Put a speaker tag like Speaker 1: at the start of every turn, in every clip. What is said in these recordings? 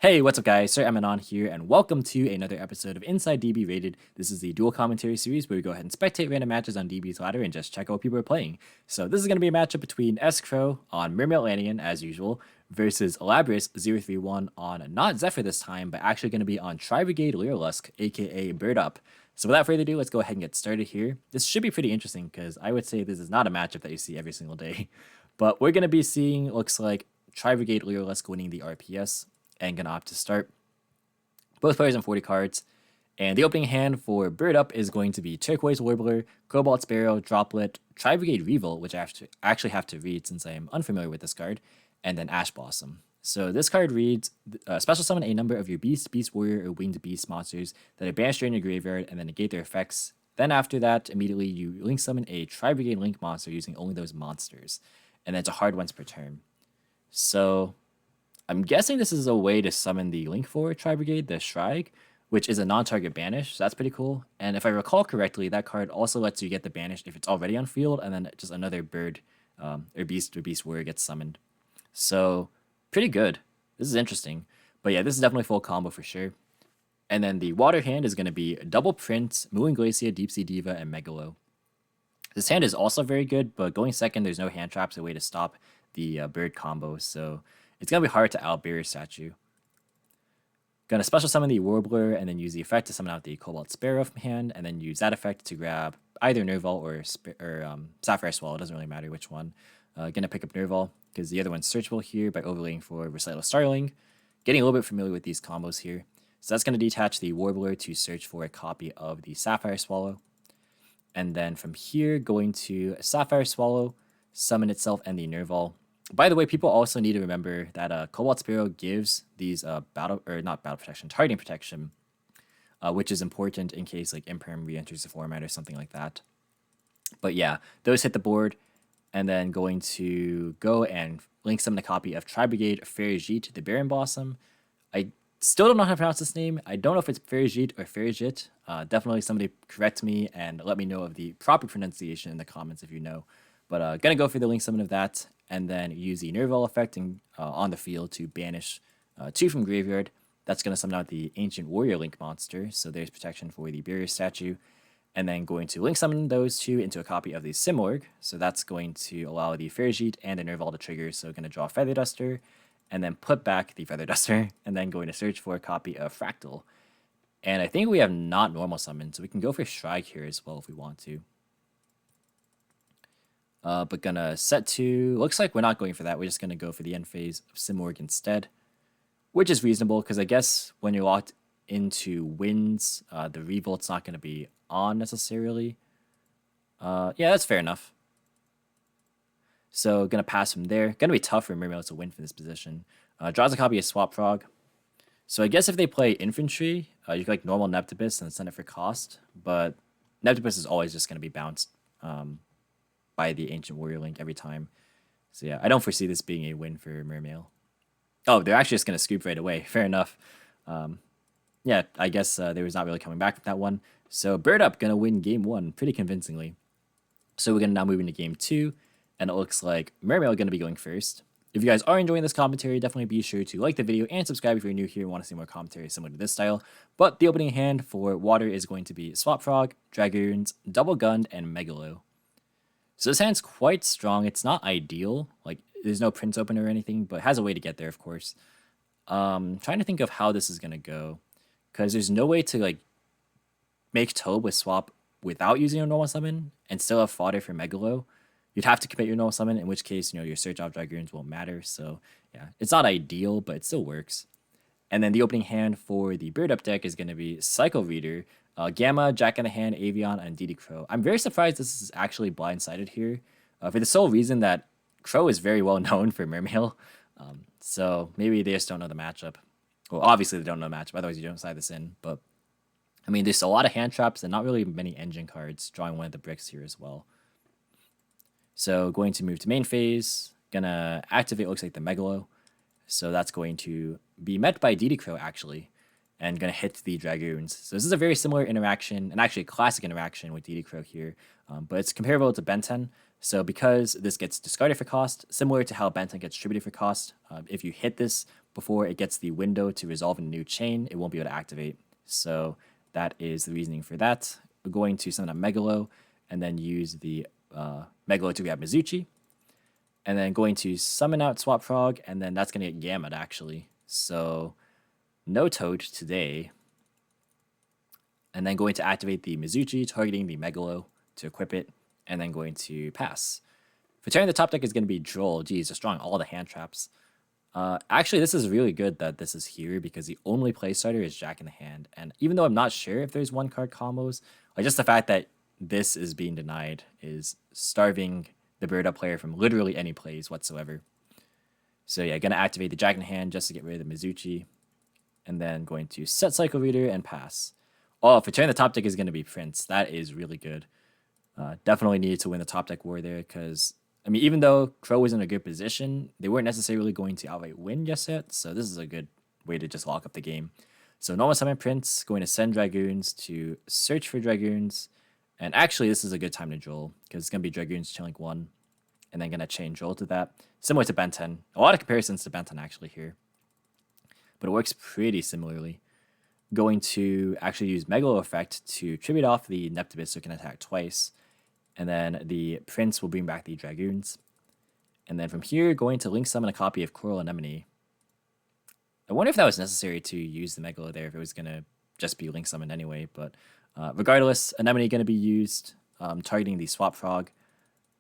Speaker 1: Hey, what's up guys? Sir Emanon here, and welcome to another episode of Inside DB Rated. This is the dual commentary series where we go ahead and spectate random matches on DB's ladder and just check out what people are playing. So this is going to be a matchup between S2E27 on Mermail Atlantean, as usual, versus Elaborus031 on not Zephyr this time, but actually going to be on Tri-Brigade Lyrilusc, aka Bird Up. So without further ado, let's go ahead and get started here. This should be pretty interesting because I would say this is not a matchup that you see every single day. But we're going to be seeing, looks like, Tri-Brigade Lyrilusc winning the RPS and gonna opt to start. Both players on 40 cards. And the opening hand for Bird Up is going to be Turquoise Warbler, Cobalt Sparrow, Droplet, Tri-Brigade Revolt, which I actually have to read since I am unfamiliar with this card, and then Ash Blossom. So this card reads, special summon a number of your Beast, Beast Warrior, or Winged Beast monsters that are banished during your graveyard and then negate their effects. Then after that, immediately you link summon a Tri-Brigade Link monster using only those monsters. And then it's a hard once per turn. So I'm guessing this is a way to summon the Link for Tri-Brigade, the Shrike, which is a non-target banish, so that's pretty cool. And if I recall correctly, that card also lets you get the banish if it's already on field, and then just another bird or beast warrior gets summoned. So pretty good. This is interesting. But yeah, this is definitely full combo for sure. And then the water hand is going to be Double Print, Mooing Glacia, Deep Sea Diva, and Megalo. This hand is also very good, but going second, there's no hand traps, a way to stop the bird combo, so it's going to be hard to out-barrier statue. Going to special summon the Warbler and then use the effect to summon out the Cobalt Sparrow from hand, and then use that effect to grab either Nerval or Sapphire Swallow, doesn't really matter which one. Going to pick up Nerval because the other one's searchable here by overlaying for Recital Starling. Getting a little bit familiar with these combos here. So that's going to detach the Warbler to search for a copy of the Sapphire Swallow. And then from here, going to Sapphire Swallow, summon itself and the Nerval. By the way, people also need to remember that Cobalt Sparrow gives these targeting protection, which is important in case like Imperm re-enters the format or something like that. But yeah, those hit the board, and then going to go and link summon a copy of Tri-Brigade Ferrigite, the Baron Blossom. I still don't know how to pronounce this name. I don't know if it's Ferrigite or Ferrigite. Definitely somebody correct me and let me know of the proper pronunciation in the comments if you know. But gonna go for the link summon of that, and then use the Nerval effect on the field to banish 2 from graveyard. That's going to summon out the Ancient Warrior Link monster, so there's protection for the barrier statue. And then going to link summon those 2 into a copy of the Simorg, so that's going to allow the Ferrigite and the Nerval to trigger, so going to draw Feather Duster, and then put back the Feather Duster, and then going to search for a copy of Fractal. And I think we have not normal summon, so we can go for Shrike here as well if we want to. But gonna set to, looks like we're not going for that. We're just gonna go for the end phase of Simorg instead, which is reasonable because I guess when you're locked into winds, the Revolt's not gonna be on necessarily. Yeah, that's fair enough. So gonna pass from there. Gonna be tough for Mermail to win from this position. Draws a copy of Swap Frog. So I guess if they play infantry, you can like normal Neptibus and send it for cost, but Neptibus is always just gonna be bounced by the Ancient Warrior Link every time. So yeah, I don't foresee this being a win for Mermail. Oh, they're actually just going to scoop right away. Fair enough. Yeah, I guess they was not really coming back from that one. So Bird Up going to win game 1 pretty convincingly. So we're going to now move into game 2, and it looks like Mermail going to be going first. If you guys are enjoying this commentary, definitely be sure to like the video and subscribe if you're new here and want to see more commentary similar to this style. But the opening hand for Water is going to be Swap Frog, Dragoons, Double Gunned, and Megalo. So this hand's quite strong. It's not ideal. Like, there's no Prince opener or anything, but it has a way to get there, of course. Trying to think of how this is going to go. Because there's no way to, like, make Tobe with swap without using your normal summon and still have fodder for Megalo. You'd have to commit your normal summon, in which case, you know, your search off Dragoons won't matter. So, yeah, it's not ideal, but it still works. And then the opening hand for the Bird Up deck is going to be Cycle Reader, Gamma, Jack in the Hand, Avian, and DD Crow. I'm very surprised this is actually blindsided here, for the sole reason that Crow is very well known for Mermail. So maybe they just don't know the matchup. Well, obviously they don't know the matchup, otherwise you don't side this in. But I mean, there's a lot of hand traps and not really many engine cards, drawing one of the bricks here as well. So going to move to main phase, gonna activate, looks like the Megalo. So that's going to be met by DD Crow actually, and going to hit the Dragoons. So this is a very similar interaction, and actually a classic interaction with DD Crow here, but it's comparable to Ben 10. So because this gets discarded for cost, similar to how Ben 10 gets distributed for cost, if you hit this before it gets the window to resolve in a new chain, it won't be able to activate. So that is the reasoning for that. We're going to summon a Megalo and then use the Megalo to grab Mizuchi. And then going to summon out Swap Frog, and then that's going to get Gammaed actually. So no Toad today. And then going to activate the Mizuchi, targeting the Megalo to equip it, and then going to pass. For turn, the top deck is going to be Droll. Geez, destroying all the hand traps. Actually, this is really good that this is here because the only play starter is Jack in the hand. And even though I'm not sure if there's one card combos, like just the fact that this is being denied is starving the bird up player from literally any plays whatsoever. So yeah, gonna activate the Jack in the hand just to get rid of the Mizuchi. And then going to set Cycle Reader and pass. Oh, for turn, the top deck is gonna be Prince. That is really good. Definitely needed to win the top deck war there because, I mean, even though Crow was in a good position, they weren't necessarily going to outright win just yet. So this is a good way to just lock up the game. So normal summon Prince, going to send Dragoons to search for Dragoons. And actually, this is a good time to Joel because it's going to be Dragoons chilling 1. And then going to chain Joel to that. Similar to Ben 10. A lot of comparisons to Ben 10 actually here. But it works pretty similarly. Going to actually use Megalo effect to tribute off the Neptibus so it can attack twice. And then the Prince will bring back the Dragoons. And then from here, going to link summon a copy of Coral Anemone. I wonder if that was necessary to use the Megalo there, if it was going to just be link summoned anyway. But regardless, Anemone going to be used, targeting the Swap Frog.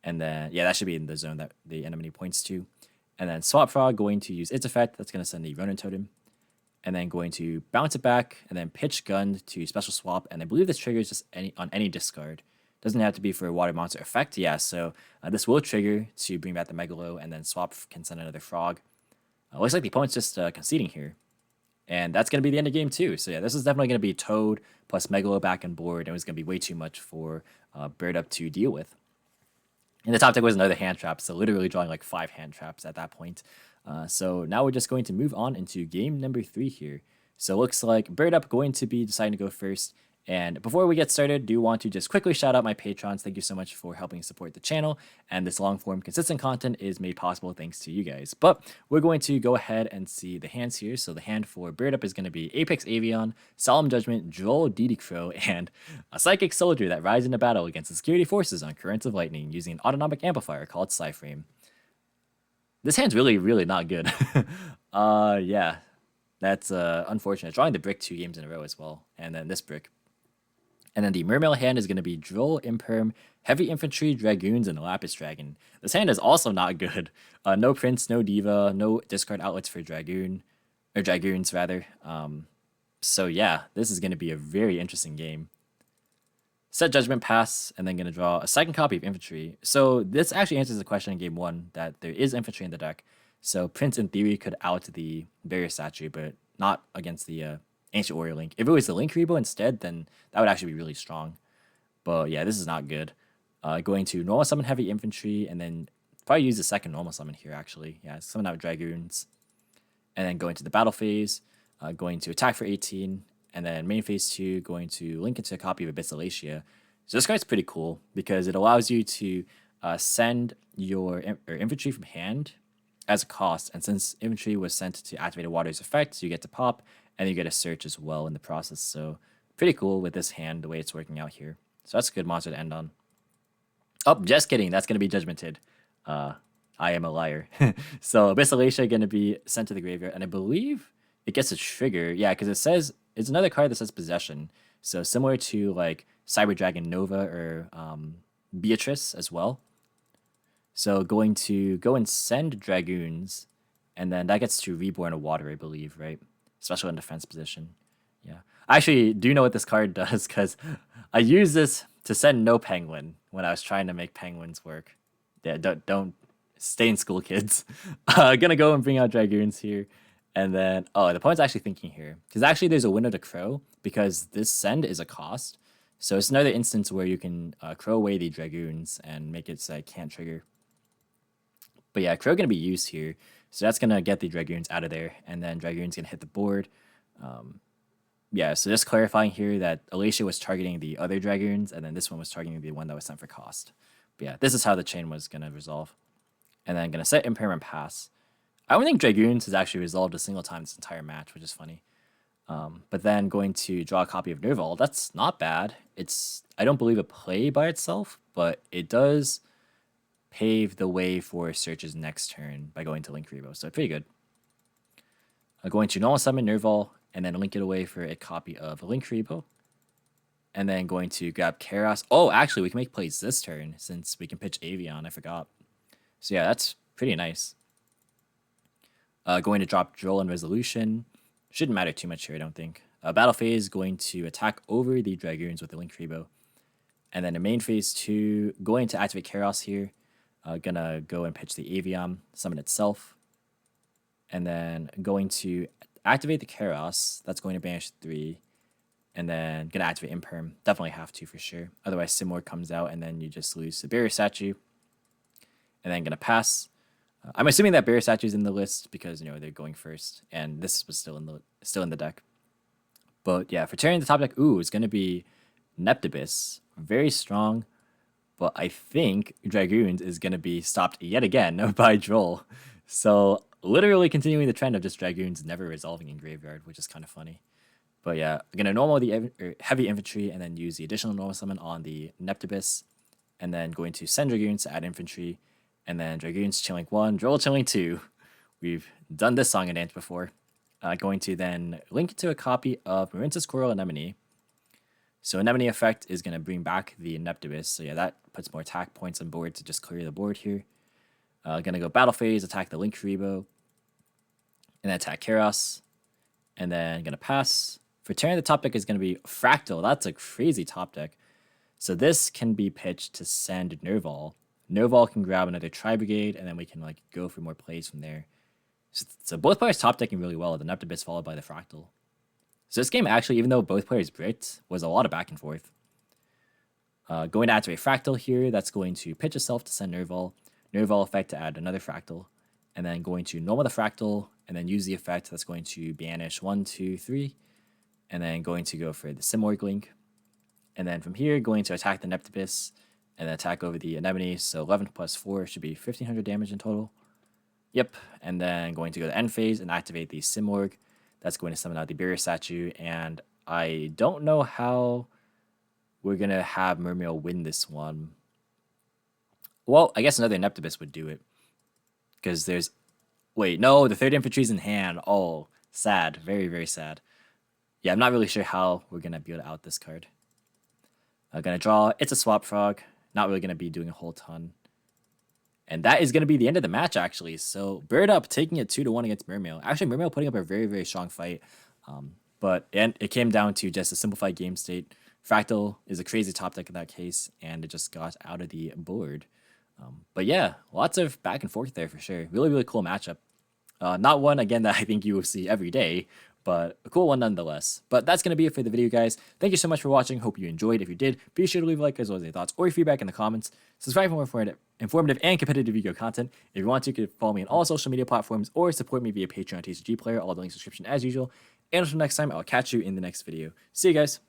Speaker 1: And then, yeah, that should be in the zone that the Anemone points to. And then Swap Frog going to use its effect. That's going to send the Ronin Totem. And then going to bounce it back and then pitch Gun to special swap. And I believe this triggers just on any discard. Doesn't have to be for a water monster effect. Yeah, so this will trigger to bring back the Megalo, and then Swap can send another Frog. Looks like the opponent's just conceding here. And that's going to be the end of game 2. So yeah, this is definitely going to be Toad plus Megalo back on board. And it was going to be way too much for Bird Up to deal with. And the top deck was another hand trap, so literally drawing like 5 hand traps at that point. So now we're just going to move on into game number 3 here. So it looks like Bird Up going to be deciding to go first. And before we get started, do want to just quickly shout out my patrons. Thank you so much for helping support the channel. And this long form consistent content is made possible thanks to you guys. But we're going to go ahead and see the hands here. So the hand for Bird Up is going to be Apex Avion, Solemn Judgment, Droll DD Crow, and a Psychic Soldier that rides into battle against the security forces on Currents of Lightning using an autonomic amplifier called Psyframe. This hand's really, really not good. Yeah, that's unfortunate. Drawing the brick 2 games in a row as well. And then this brick. And then the Mermail hand is going to be Droll, Imperm, Heavy Infantry, Dragoons, and the Lapis Dragon. This hand is also not good. No Prince, no Diva, no discard outlets for Dragoons rather. So yeah, this is going to be a very interesting game. Set Judgment, pass, and then going to draw a second copy of Infantry. So this actually answers the question in game 1 that there is Infantry in the deck. So Prince, in theory, could out the Barrier Statue, but not against the Ancient Warrior Link. If it was the Link Rebo instead, then that would actually be really strong. But yeah, this is not good. Going to normal summon Heavy Infantry, and then probably use the second normal summon here, actually. Yeah, summon out Dragoons. And then going to the battle phase, going to attack for 18, and then main phase 2, going to link into a copy of Abyss Alatia. So this card's pretty cool, because it allows you to send your infantry from hand as a cost, and since infantry was sent to activate a water's effect, you get to pop, and you get a search as well in the process. So pretty cool with this hand, the way it's working out here. So that's a good monster to end on. Oh, just kidding. That's going to be Judgmented. I am a liar. So Abyss Alatia going to be sent to the graveyard, and I believe it gets a trigger. Yeah, because it says, it's another card that says Possession. So similar to like Cyber Dragon Nova or Beatrice as well. So going to go and send Dragoons, and then that gets to Reborn a Water, I believe, right? Special in defense position. Yeah. I actually do know what this card does, because I used this to send no Penguin when I was trying to make Penguins work. Yeah, don't stay in school, kids. Gonna go and bring out Dragoons here. And then, oh, the opponent's actually thinking here. Because actually there's a window to Crow, because this send is a cost. So it's another instance where you can Crow away the Dragoons and make it so it can't trigger. But yeah, Crow going to be used here. So that's going to get the Dragoons out of there. And then Dragoons going to hit the board. Yeah, so just clarifying here that Alatia was targeting the other Dragoons. And then this one was targeting the one that was sent for cost. But yeah, this is how the chain was going to resolve. And then going to set Impairment Pass. I don't think Dragoons has actually resolved a single time this entire match, which is funny. But then going to draw a copy of Nerval, that's not bad. It's, I don't believe a play by itself, but it does pave the way for Search's next turn by going to Link Rebo, so pretty good. Going to normal summon Nerval, and then link it away for a copy of Link Rebo. And then going to grab Karos. Oh, actually, we can make plays this turn since we can pitch Avion. I forgot. So yeah, that's pretty nice. Going to drop Droll and Resolution. Shouldn't matter too much here, I don't think. Battle phase, going to attack over the Dragoons with the Link Rebo. And then in main phase 2, going to activate Karos here. Gonna go and pitch the Avion, summon itself. And then going to activate the Karos. That's going to banish 3. And then gonna activate Imperm. Definitely have to for sure. Otherwise, Simor comes out and then you just lose the Barrier Statue. And then gonna pass. I'm assuming that Barrier Statue is in the list because, you know, they're going first, and this was still in the deck. But yeah, for turning the top deck, ooh, it's gonna be Neptibus, very strong. But I think Dragoons is gonna be stopped yet again by Droll. So literally continuing the trend of just Dragoons never resolving in graveyard, which is kind of funny. But yeah, I'm gonna normal the heavy infantry and then use the additional normal summon on the Neptibus, and then going to send Dragoons to add infantry. And then Dragoons chilling 1, Droll chilling 2. We've done this song and dance before. Going to then link it to a copy of Marinta's Coral Anemone. So Anemone effect is going to bring back the Neptibus. So yeah, that puts more attack points on board to just clear the board here. Going to go battle phase, attack the Link Rebo. And then attack Karos. And then going to pass. For turn, the top deck is going to be Fractal. That's a crazy top deck. So this can be pitched to send Nerval. Nerval can grab another Tri-Brigade, and then we can like go for more plays from there. So both players top decking really well, the Neptibus followed by the Fractal. So this game actually, even though both players bricked, was a lot of back and forth. Going to activate Fractal here, that's going to pitch itself to send Nerval. Nerval effect to add another Fractal. And then going to normal the Fractal, and then use the effect that's going to banish 1, 2, 3. And then going to go for the Simorg link. And then from here, going to attack the Neptibus, and then attack over the Anemone, so 11 plus 4 should be 1500 damage in total. Yep, and then going to go to end phase and activate the Simorg. That's going to summon out the Barrier Statue, and I don't know how we're going to have Mermail win this one. Well, I guess another Neptibus would do it. Because there's... Wait, no, the third infantry's in hand. Oh, sad. Very, very sad. Yeah, I'm not really sure how we're going to be able to out this card. I'm going to draw. It's a Swap Frog. Not really going to be doing a whole ton. And that is going to be the end of the match, actually. So, Bird Up taking it 2-1 against Mermail. Actually, Mermail putting up a very, very strong fight. But it came down to just a simplified game state. Fractal is a crazy top deck in that case, and it just got out of the board. But yeah, lots of back and forth there for sure. Really, really cool matchup. Not one, again, that I think you will see every day, but a cool one nonetheless. But that's going to be it for the video, guys. Thank you so much for watching. Hope you enjoyed. If you did, be sure to leave a like as well as your thoughts or your feedback in the comments. Subscribe for more informative and competitive Yu-Gi-Oh content. If you want to, you can follow me on all social media platforms or support me via Patreon or TCG Player. All the links in the description as usual. And until next time, I'll catch you in the next video. See you guys.